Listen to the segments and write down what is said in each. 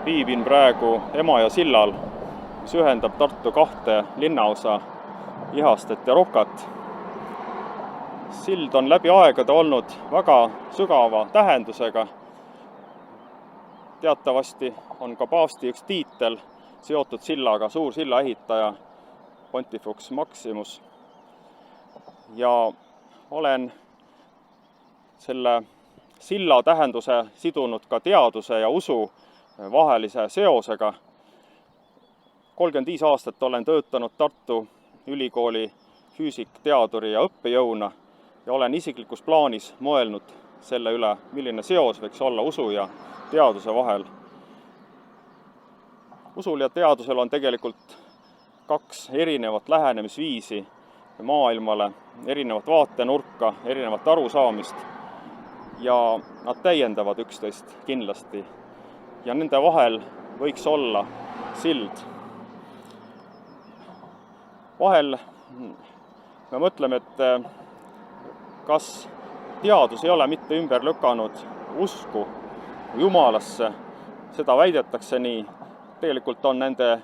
Viibin praegu Emajõe sillal, mis ühendab Tartu kahte linnaosa, Ihastet ja Rukat. Sild on läbi aegade olnud väga sügava tähendusega. Teatavasti on ka paavsti üks tiitel seotud sillaga, suur sillaehitaja Pontifex Maximus. Ja olen selle silla tähenduse sidunud ka teaduse ja usu vahelise seosega. 35 aastat olen töötanud Tartu Ülikooli füüsikteaduri ja õppejõuna ja olen isiklikus plaanis mõelnud selle üle, milline seos võiks olla usu ja teaduse vahel. Usul ja teadusel on tegelikult kaks erinevat lähenemisviisi maailmale, erinevat vaatenurka, erinevat arusaamist ja nad täiendavad üksteist kindlasti. Ja nende vahel võiks olla sild. Vahel me mõtleme, et kas teadus ei ole mitte ümber lükanud usku Jumalasse, seda väidetakse nii. Tegelikult on nende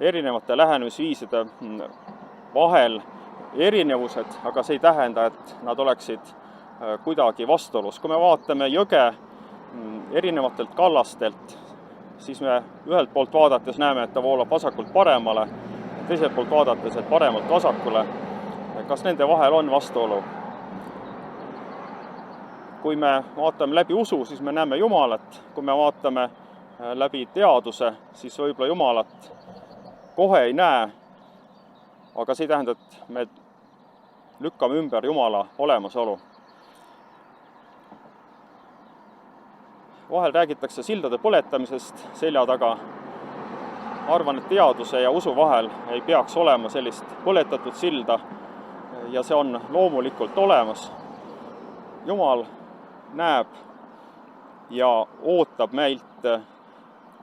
erinevate lähenemisviiside vahel erinevused, aga see ei tähenda, et nad oleksid kuidagi vastuolus. Kui me vaatame jõge erinevatelt kallastelt, siis me ühelt poolt vaadates näeme, et ta voolab vasakult paremale, teiselt poolt vaadates, et paremalt vasakule. Kas nende vahel on vastuolu? Kui me vaatame läbi usu, siis me näeme Jumalat. Kui me vaatame läbi teaduse, siis võib-olla Jumalat kohe ei näe, aga see ei tähenda, et me lükkame ümber Jumala olemasolu. Vahel räägitakse sildade põletamisest selja taga. Arvan, et teaduse ja usu vahel ei peaks olema sellist põletatud silda ja see on loomulikult olemas. Jumal näeb ja ootab meilt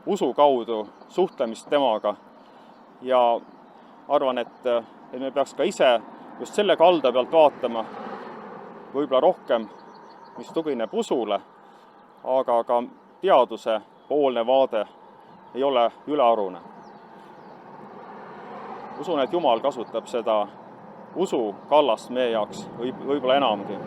usu kaudu suhtlemist temaga ja arvan, et me peaks ka ise just selle kalda pealt vaatama võib-olla rohkem, mis tugineb usule, aga ka teaduse poolne vaade ei ole ülearune. Usun, et Jumal kasutab seda usu kallast meie jaoks võib-olla enamgi.